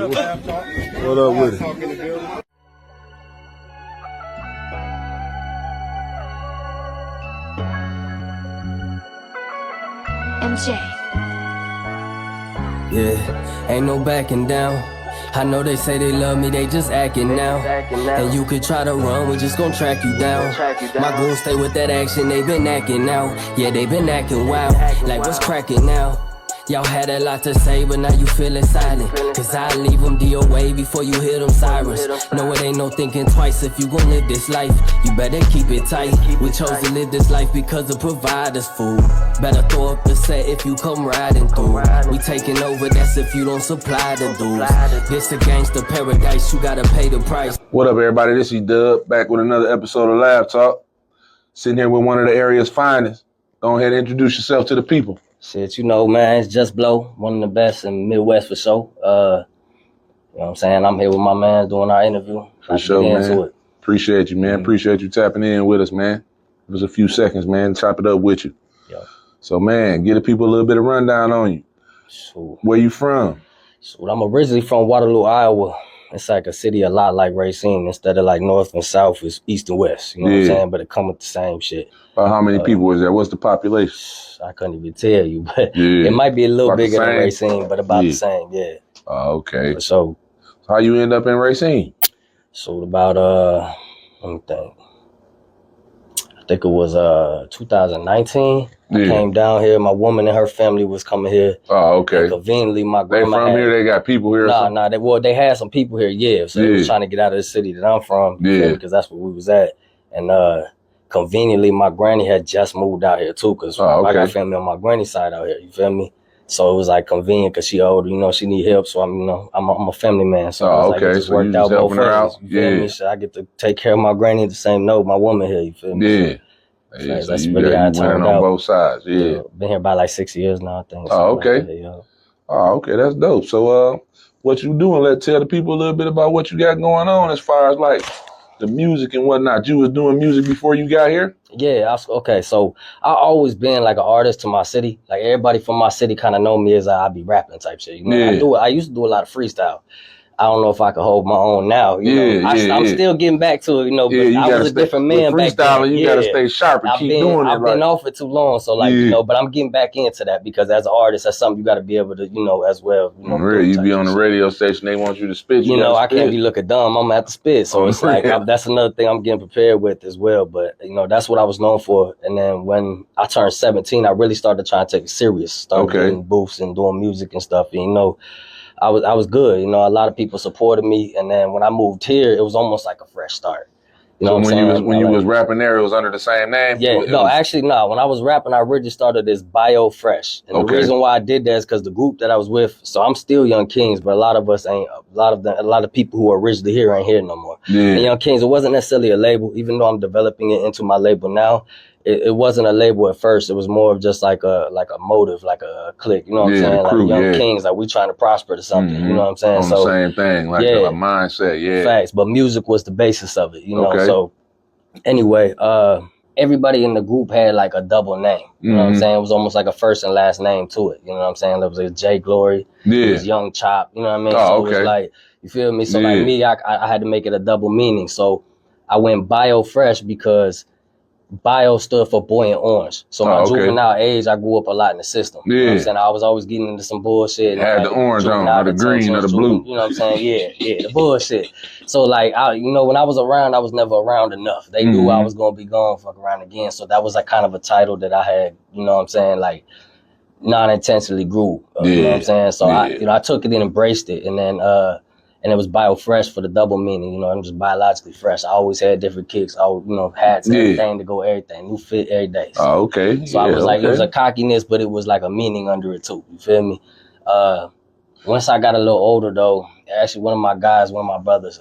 up, LabTalk? What up with it? LabTalk in the building. MJ. Yeah, ain't no backing down. I know they say they love me, they just acting now. And you could try to run, we just gon' track you down. My goons stay with that action, they been acting out. Yeah, they been acting wild, like what's cracking now? Y'all had a lot to say, but now you feeling silent. Cause I leave them DOA before you hear them sirens. No, it ain't no thinking twice if you gon' live this life. You better keep it tight. We chose to live this life because of providers, fool. Better throw up the set if you come riding through. We taking over, that's if you don't supply the dues. This a gangster paradise, you gotta pay the price. What up, everybody? This is Dub, back with another episode of Lab Talk. Sitting here with one of the area's finest. Go ahead and introduce yourself to the people. Shit, you know, man, it's JussBlow's, one of the best in Midwest for sure. You know what I'm saying? I'm here with my man doing our interview. For sure, man. Appreciate you, man. Appreciate you tapping in with us, man. It was a few seconds, man. Chop it up with you. Yo. So, man, give the people a little bit of rundown on you. So, where you from? So, I'm originally from Waterloo, Iowa. It's like a city a lot like Racine. Instead of like north and south, it's east and west. You know what I'm saying? But it come with the same shit. How many people is there? What's the population? I couldn't even tell you, but it might be a little bigger than Racine, but about the same, yeah. Okay. So how you end up in Racine? So about let me think. I think it was 2019. I came down here. My woman and her family was coming here. Oh, okay. And conveniently, my grandma. They from here? They got people here? They had some people here, yeah. So they was trying to get out of the city that I'm from, because that's where we was at. And conveniently, my granny had just moved out here too, because I got family on my granny's side out here. You feel me? So it was like convenient because she older, you know, she need help. So I'm a family man. So it just so worked out both ways. You feel me? So I get to take care of my granny at the same note, my woman here. You feel me? Yeah. So that's really how it turned out. On both sides. Yeah. Been here about like 6 years now, I think. Okay, that's dope. So what you doing? Tell the people a little bit about what you got going on as far as like the music and whatnot. You was doing music before you got here? Yeah, so I always been like an artist to my city. Like everybody from my city kind of know me as I be rapping type shit. You know, I used to do a lot of freestyle. I don't know if I could hold my own now. You know, I'm still getting back to it, you know, but I was a different man back then. Freestyling, you gotta stay sharp and keep doing it. I've been off it too long, so like, you know, but I'm getting back into that because as an artist, that's something you gotta be able to, you know, as well. You know, really, you be on the radio station, they want you to spit. You know, I can't be looking dumb. I'm at the spit, so it's like that's another thing I'm getting prepared with as well. But you know, that's what I was known for. And then when I turned 17, I really started trying to take it serious. Started getting booths and doing music and stuff. And, you know, I was good. You know, a lot of people supported me. And then when I moved here, it was almost like a fresh start. You know so when you was rapping there, it was under the same name? Yeah, actually, no. When I was rapping, I originally started as Bio Fresh. And the reason why I did that is because the group that I was with, so I'm still YungKingz, but a lot of us ain't, a lot of people who are originally here ain't here no more. Yeah. And YungKingz, it wasn't necessarily a label, even though I'm developing it into my label now. It wasn't a label at first. It was more of just like a motive, like a clique. You know what I'm saying? Crew, like YungKingz, like we trying to prosper to something. You know what I'm saying? On the same thing, like a mindset. Facts. But music was the basis of it. You know. So anyway, everybody in the group had like a double name. You know what I'm saying? It was almost like a first and last name to it. You know what I'm saying? There was J Glory. It was Young Chop. You know what I mean? So it was like, you feel me? So like me, I had to make it a double meaning. So I went Bio Fresh because Bio stood for boy and orange. So my juvenile age, I grew up a lot in the system. You know what I'm saying? I was always getting into some bullshit. Had the orange on, or the green, or the blue. You know what I'm saying? Yeah, the bullshit. So like, you know, when I was around, I was never around enough. They knew I was going to be gone, fuck around again. So that was like kind of a title that I had, you know what I'm saying? Like, non-intentionally grew. You know what I'm saying? So I took it and embraced it. And then, and it was Bio Fresh for the double meaning, you know, I'm just biologically fresh. I always had different kicks. I, you know, hats, everything to go, everything, new fit every day. So, So I was like, it was a cockiness, but it was like a meaning under it too. You feel me? Once I got a little older though, actually one of my brothers,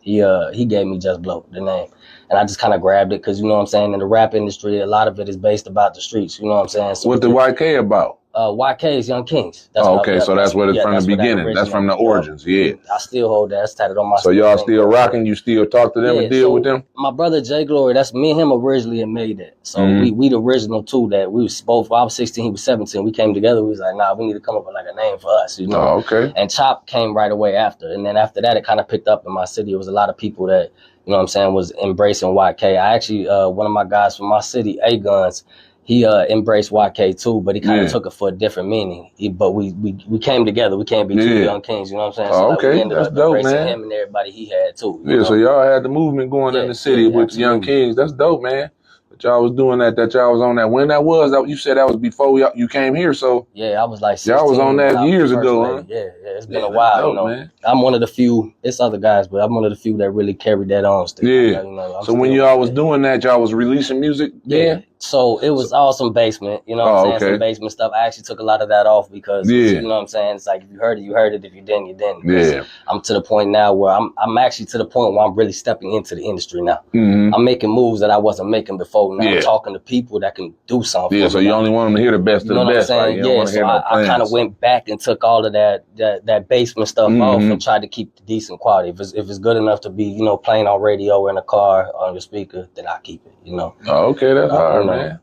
he gave me JussBlow, the name. And I just kind of grabbed it because, you know what I'm saying, in the rap industry, a lot of it is based about the streets, you know what I'm saying? So what the YK about? YK's YungKingz. That's okay, so that's what it's from the beginning. That's from the origins, yeah. I still hold that. It's tatted on my So y'all still rocking? You still talk to them and deal with them? My brother J Glory, that's me and him originally had made that. So we the original two that we was both. I was 16, he was 17. We came together. We was like, nah, we need to come up with like a name for us, you know. Oh, okay. And Chop came right away after, and then after that, it kind of picked up in my city. It was a lot of people that, you know what I'm saying, was embracing YK. I actually, one of my guys from my city, A Guns, he embraced YK too, but he kind of took it for a different meaning. But we came together. We can't be two YungKingz, you know what I'm saying? So okay, we ended that's up dope, embracing man. him and everybody he had too. Yeah, so y'all had the movement going in the city with YungKingz. That's dope, man. But y'all was doing that y'all was on that. When that was, you said that was before you came here, so. Yeah, I was like 16. Y'all was on that years ago, huh? Yeah, it's been a while, dope, you know. Man. I'm one of the few, it's other guys, but I'm one of the few that really carried that on still. Yeah. You know, so when y'all was doing that, y'all was releasing music? Yeah. So it was all some basement, you know what I'm saying? Some basement stuff. I actually took a lot of that off because, you know what I'm saying? It's like, if you heard it, you heard it. If you didn't, you didn't. Yeah. I'm to the point now where I'm actually to the point where I'm really stepping into the industry now. I'm making moves that I wasn't making before. Now I'm talking to people that can do something. Yeah, so you only want them to hear the best of the best. Right? You don't want to hear no plans. I kind of went back and took all of that basement stuff off and tried to keep the decent quality. If it's good enough to be, you know, playing on radio or in a car on your speaker, then I keep it, you know. Oh, okay, that's hard, man.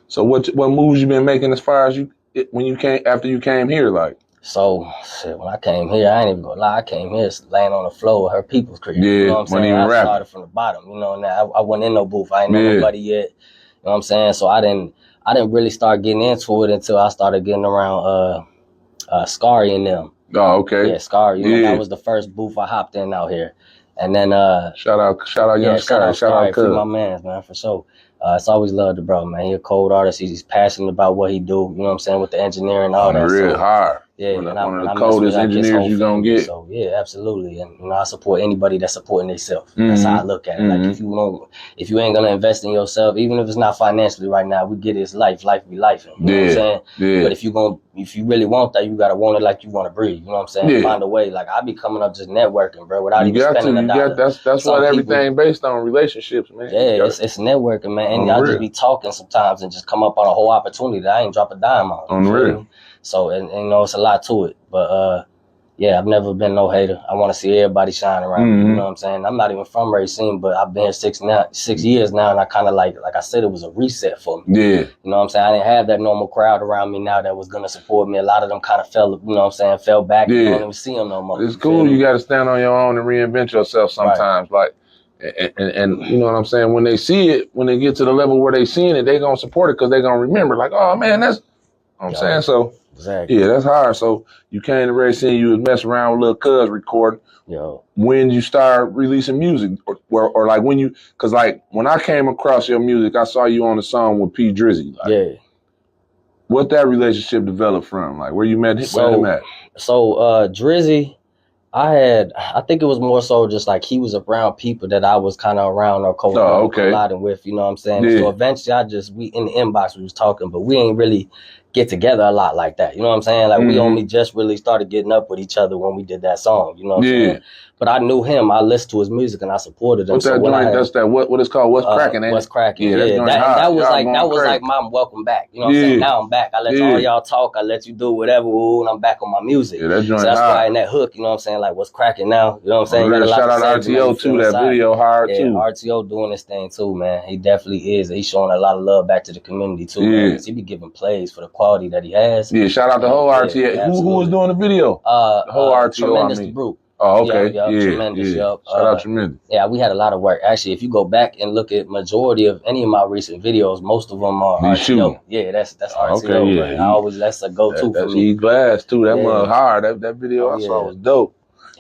So what moves you been making as far as after you came here, like? So shit, when I came here, I ain't even gonna lie. I came here laying on the floor of her people's crib. Yeah, you know what I'm saying? Even I started from the bottom, you know, and I wasn't in no booth. I ain't know nobody yet. You know what I'm saying? So I didn't really start getting into it until I started getting around Scary and them. Oh, okay. Yeah, Scary. You know, that was the first booth I hopped in out here. And then shout out young Scary. Shout out Cuz. My man, man, for sure. It's always love the bro, man. He a cold artist. He's passionate about what he do. You know what I'm saying, with the engineering and all that. Real hard. Yeah, one of the coldest engineers you gonna get. So yeah, absolutely. And you know, I support anybody that's supporting themselves. That's how I look at it. Like if you ain't gonna invest in yourself, even if it's not financially right now, we get it, it's life be life. You know what I'm saying? Yeah. But if you really want that, you gotta want it like you want to breathe. You know what I'm saying? Find a way. Like I be coming up just networking, bro, without even spending a dollar. That's what everything based on, relationships, man. Yeah, it's networking, man. And y'all just be talking sometimes and just come up on a whole opportunity that I ain't drop a dime on. The real. So, and you know, it's a lot to it. But, yeah, I've never been no hater. I want to see everybody shine around me. You know what I'm saying? I'm not even from Racine, but I've been here 6 years now. And I kind of like I said, it was a reset for me. Yeah. You know what I'm saying? I didn't have that normal crowd around me now that was going to support me. A lot of them kind of fell back. You don't even see them no more. It's cool. You got to stand on your own and reinvent yourself sometimes. Right. Like, and you know what I'm saying? When they see it, when they get to the level where they seeing it, they going to support it because they going to remember. Like, oh, man, that's, you know what I'm saying? So. Exactly. Yeah, that's hard. So you came to Racine, you was messing around with little cuz recording. Yo. When you start releasing music, or like when cause like when I came across your music, I saw you on a song with P Drizzy. Like, what that relationship developed from? Like where you met him at? So Drizzy, I think it was more so just like he was around people that I was kind of around or colliding with, you know what I'm saying? Yeah. So eventually we in the inbox we was talking, but we ain't really get together a lot like that. You know what I'm saying? Like we only just really started getting up with each other when we did that song. You know what I'm saying? But I knew him. I listened to his music and I supported him. What's that joint? That's that what it's called? What's cracking? What's cracking? Yeah, that was like my welcome back. You know what I'm saying? Now I'm back. I let all y'all talk. I let you do whatever, and I'm back on my music. Yeah, that joint so that's why in that hook, you know what I'm saying? Like what's cracking now? You know what I'm saying? Shout out RTO too. That video hard too. RTO doing this thing too, man. He definitely is. He's showing a lot of love back to the community too. Man, because he be giving plays for the quality that he has. Yeah, shout out the whole RTO. Who was doing the video? The whole RTO. Tremendous the group. Oh, okay. Tremendous. Shout out Tremendous. Yeah, we had a lot of work. Actually, if you go back and look at majority of any of my recent videos, most of them are RTO. Yeah, that's RTO. Okay, yeah. That's a go-to for me. Glass too. That was hard. That video I saw was dope.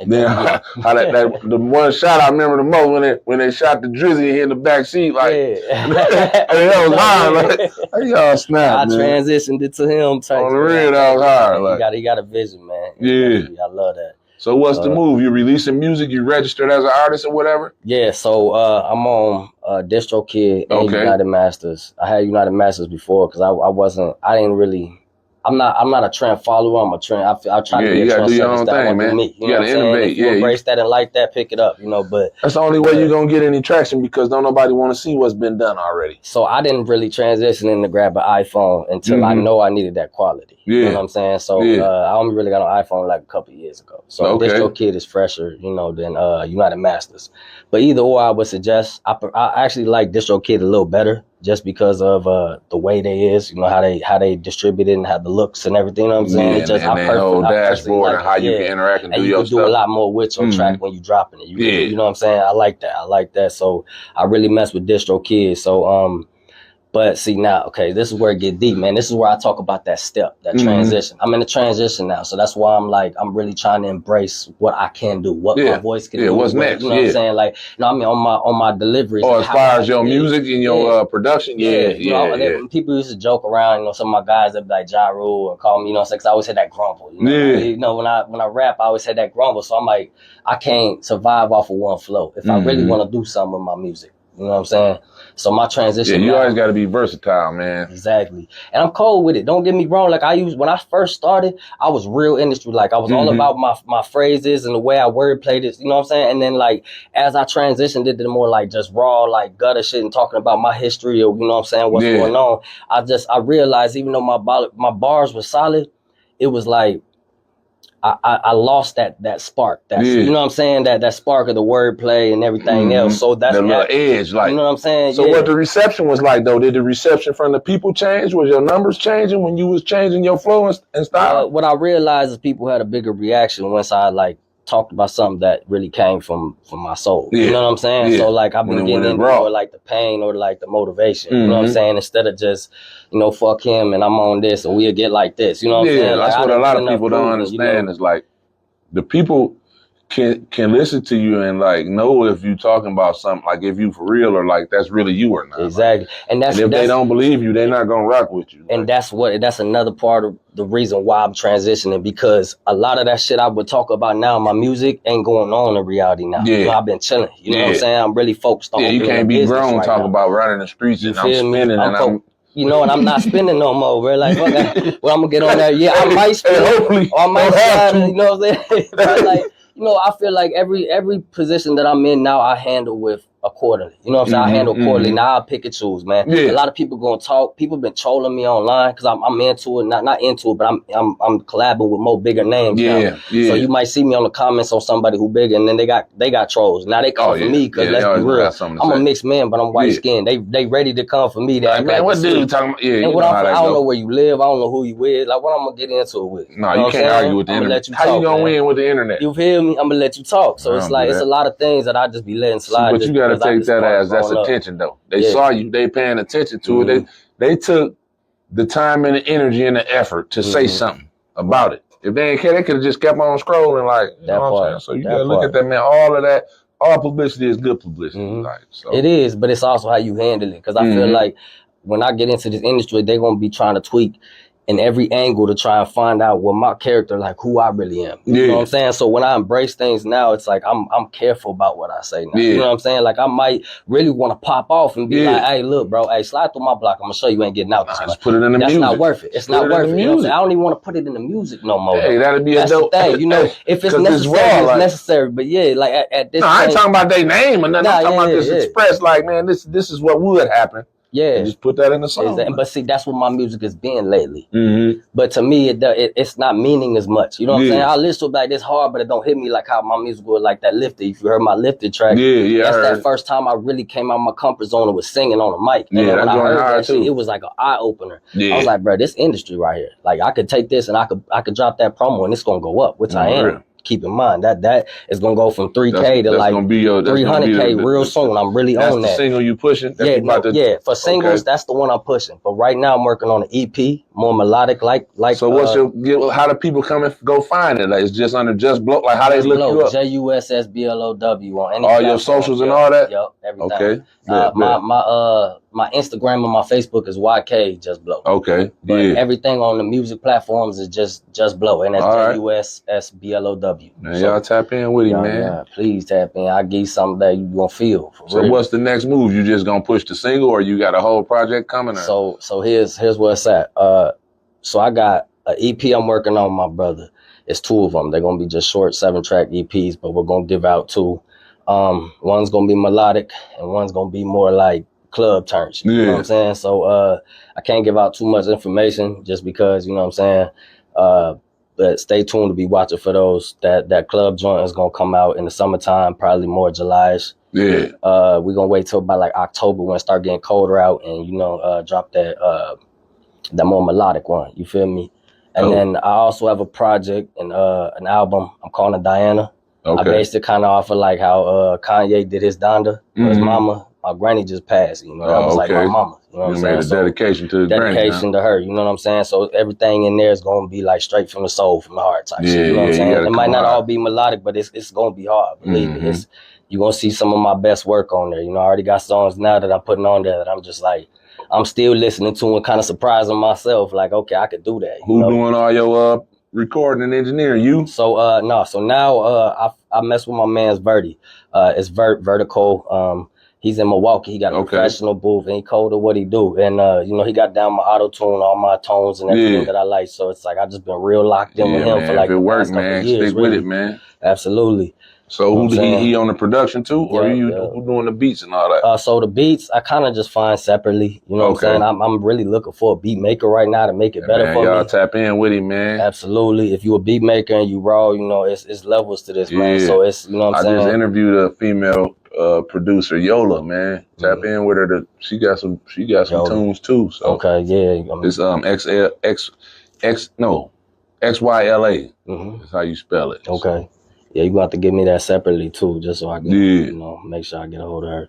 Then how that the one shot I remember the most when they shot the Drizzy in the back seat, like that was hard. Like y'all snap, man. I transitioned it to him. On the real, that was hard. Like, he got a vision, man. I love that. So what's the move? You releasing music? You registered as an artist or whatever? Yeah. So I'm on DistroKid and United Masters. I had United Masters before because I I'm not a trend follower. I'm a trend. I try to be a trend. Do your own thing, man. Me. You gotta innovate. If you embrace that and like that, pick it up. You know, but that's the only way you're gonna get any traction because don't nobody want to see what's been done already. So I didn't really transition into grab an iPhone until I know I needed that quality. You know what I'm saying? So I only really got an iPhone like a couple of years ago. So Distro Kid is fresher, you know, than United Masters. But either or, I would suggest I actually like Distro Kid a little better. Just because of the way they is, you know, how they distribute it and how the looks and everything, you know what I'm saying? Yeah, it's just and that whole dashboard and how you can interact and do your stuff. You can do a lot more with your track when you dropping it. You know what I'm saying? I like that. So I really mess with Distro Kid. So but see now, okay, this is where it get deep, man. This is where I talk about that step, that transition. I'm in the transition now, so that's why I'm really trying to embrace what I can do, what my voice can do. What's next? You know what I'm saying? Like, you know, I mean, on my deliveries. Or as far as your music and your production, you know, people used to joke around. You know, some of my guys that be like Ja Rule or call me, you know, because I always had that grumble. You know, when I rap, I always had that grumble. So I'm like, I can't survive off of one flow if I really want to do something with my music. You know what I'm saying? So my transition. Yeah, you always got to be versatile, man. Exactly. And I'm cold with it. Don't get me wrong. Like when I first started, I was real industry. Like I was all about my phrases and the way I wordplayed it. You know what I'm saying? And then like, as I transitioned into more like just raw, like gutter shit and talking about my history or, you know what I'm saying, what's going on. I realized even though my bars were solid, it was like, I lost that spark. You know what I'm saying? That spark of the wordplay and everything else. So that's the little edge, like, you know what I'm saying? So what the reception was like though? Did the reception from the people change? Was your numbers changing when you was changing your flow and style? What I realized is people had a bigger reaction once I like talked about something that really came from my soul. You know what I'm saying? So like I've been getting into more like the pain or like the motivation. You know what I'm saying? Instead of just, you know, fuck him and I'm on this and we'll get like this. You know what I'm saying? That's like, what a lot of people don't understand is like the people can listen to you and like know if you talking about something, like if you for real or like that's really you or not. Exactly. And if they don't believe you, they're not gonna rock with you. And that's another part of the reason why I'm transitioning, because a lot of that shit I would talk about now in my music ain't going on in reality now. You know, I've been chilling. You know what I'm saying? I'm really focused on you can't be grown talk about running the streets and I'm spinning and I'm you know, and I'm not spinning no more, bro. Like, okay, well, I'm gonna get on there. Yeah, I might spin, hopefully, or I might slide. You know what I'm saying? But like, you know, I feel like every position that I'm in now, I handle with accordingly. You know what I'm saying? I handle accordingly. Now I pick and choose, man. A lot of people gonna talk. People been trolling me online because I'm into it. Not into it, but I'm collabing with more bigger names now. So you might see me on the comments on somebody who bigger, and then they got trolls. Now they come for me because let's be real. I'm a mixed man, but I'm white skinned. They ready to come for me. Like, man, what dude talking about? Yeah, and I don't know where you live. I don't know who you with. Like, what I'm gonna get into it with? No, you can't argue with the internet. How you gonna win with the internet? You feel me? I'm gonna let you talk. So it's like it's a lot of things that I just be letting slide. But you gotta take that as that's attention though. They saw you, they paying attention to it. They took the time and the energy and the effort to say something about it. If they ain't care, they could have just kept on scrolling like, you know what I'm saying? So you gotta look at that, man. All publicity is good publicity. Like, so. It is, but it's also how you handle it. Cause I feel like when I get into this industry, they're gonna be trying to tweak in every angle to try and find out what my character, like who I really am. You know what I'm saying? So when I embrace things now, it's like I'm careful about what I say now. You know what I'm saying? Like I might really want to pop off and be like, hey, look, bro, hey, slide through my block. I'm gonna show you ain't getting out this just put it in the music. That's not worth it. It's not worth it. You know what I'm saying? I don't even want to put it in the music no more. Hey, that'd be that's a dope thing. You know, if it's necessary, it's necessary. But yeah, like at this I ain't talking about their name or nothing. I'm talking about this express, like, man, this is what would happen. And just put that in the song. But see, that's what my music has been lately. But to me, it's not meaning as much. You know what I'm saying? I listen to like this hard, but it don't hit me like how my music would, like that Lifted. If you heard my Lifted track, that's that first time I really came out of my comfort zone and was singing on a mic. And when I heard that shit, it was like an eye opener. I was like, bro, this industry right here, like I could take this and I could drop that promo and it's gonna go up, which I am. Keep in mind that is gonna go from 3K to like 300K real soon. I'm really on that. That's the single you pushing? For singles, that's the one I'm pushing. But right now I'm working on an EP, more melodic, like. So what's how do people come and go find it? Like it's just under JussBlow. Like how they look you up? JussBlow on any. All your socials and all that. Yep, everything. Okay. My Instagram and my Facebook is YK JussBlow. Okay. But everything on the music platforms is just JussBlow, and that's JussBlow. Man, y'all tap in with him, man. Yeah, please tap in. I'll give you something that you gonna feel. So real. What's the next move? You just gonna push the single, or you got a whole project coming? So here's where it's at. So I got EP I'm working on, my brother. It's 2 of them. They're gonna be just short 7-track EPs, but we're gonna give out 2. One's gonna be melodic, and one's gonna be more like club turns. You know what I'm saying? So I can't give out too much information just because, you know what I'm saying. But stay tuned to be watching for those. That club joint is gonna come out in the summertime, probably more July-ish. Yeah. We're gonna wait till about like October when it start getting colder out, and drop that more melodic one. You feel me? And then I also have a project and an album I'm calling it Diana. Okay. I based it kind of off of like how Kanye did his Donda for his mama. My granny just passed, that was like my mama. You know what I'm saying? Made a dedication to his granny. Dedication to her, you know what I'm saying? So everything in there is gonna be like straight from the soul, from the heart type shit. You know what I'm saying? It might not all be melodic, but it's gonna be hard. Believe me. You're gonna see some of my best work on there. I already got songs now that I'm putting on there that I'm just like, I'm still listening to and kind of surprising myself, like, okay, I could do that. Who doing all your recording and engineering? You? So now I mess with my man's Verdi. It's Vertical. He's in Milwaukee. He got a professional booth, and he cold at what he do. And he got down my auto tune, all my tones and everything that I like. So it's like I just been real locked in with him for like the past couple of years. Stick with it, man. Absolutely. So who he on the production too, or who doing the beats and all that? So the beats I kind of just find separately. You know what I'm saying? I'm really looking for a beat maker right now to make it better for me. Y'all tap in with him, man. Absolutely. If you a beat maker and you raw, it's levels to this, man. So it's what I'm saying. I just interviewed a female producer, Yola, man. Tap in with her. She got some tunes too. So it's XYLA. That's how you spell it. Okay. So. Yeah, you got to give me that separately too, just so I can make sure I get a hold of her.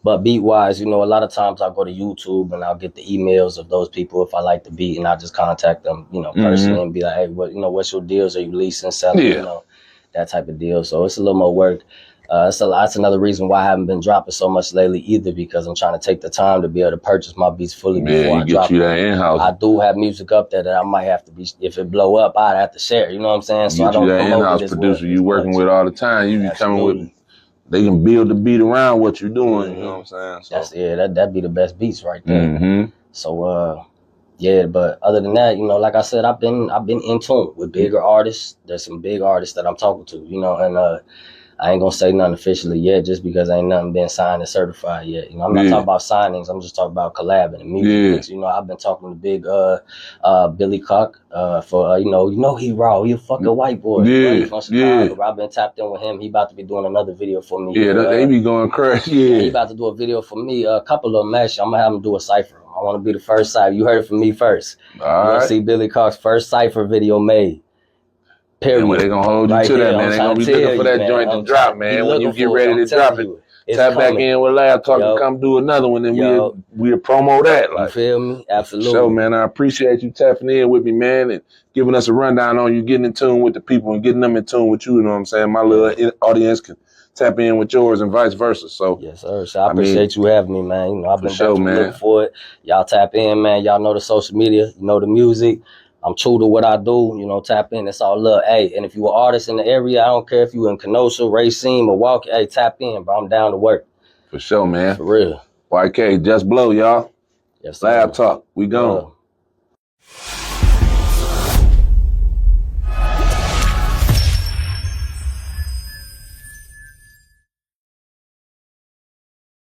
But beat wise, a lot of times I'll go to YouTube and I'll get the emails of those people if I like the beat, and I'll just contact them, personally and be like, hey, what's your deals? Are you leasing, selling, that type of deal. So it's a little more work. That's another reason why I haven't been dropping so much lately either, because I'm trying to take the time to be able to purchase my beats fully before I drop you that in-house. I do have music up there that I might have to be, if it blow up, I'd have to share. You know what I'm saying? So I don't that in-house producer you working with all the time. You be coming with, they can build the beat around what you're doing. You know what I'm saying? So. That'd be the best beats right there. So but other than that, like I said, I've been in tune with bigger artists. There's some big artists that I'm talking to, and I ain't gonna say nothing officially yet, just because ain't nothing been signed and certified yet. I'm not talking about signings. I'm just talking about collabing and music. I've been talking to big Billy Cock for he raw. He a fucking white boy. From Chicago. I've been tapped in with him. He about to be doing another video for me. They be going crazy. He about to do a video for me. A couple of them actually. I'm gonna have him do a cipher. I want to be the first cipher. You heard it from me first. You're gonna see Billy Cock's first cipher video made. Period. They're going to hold you to that, man. They're going to be looking for that joint to drop, man. When you get ready to drop it, tap back in with LabTalk and come do another one, and we'll promo that. You feel me? Absolutely. So, man, I appreciate you tapping in with me, man, and giving us a rundown on you getting in tune with the people and getting them in tune with you. You know what I'm saying? My little audience can tap in with yours and vice versa. So yes, sir. So I appreciate you having me, man. I've been looking for it. Y'all tap in, man. Y'all know the social media. You know the music. I'm true to what I do, tap in. It's all love. Hey, and if you an artist in the area, I don't care if you in Kenosha, Racine, Milwaukee, hey, tap in, bro. I'm down to work. For sure, man. For real. YK, JussBlow, y'all. Yes, sir. LabTalk. We gone.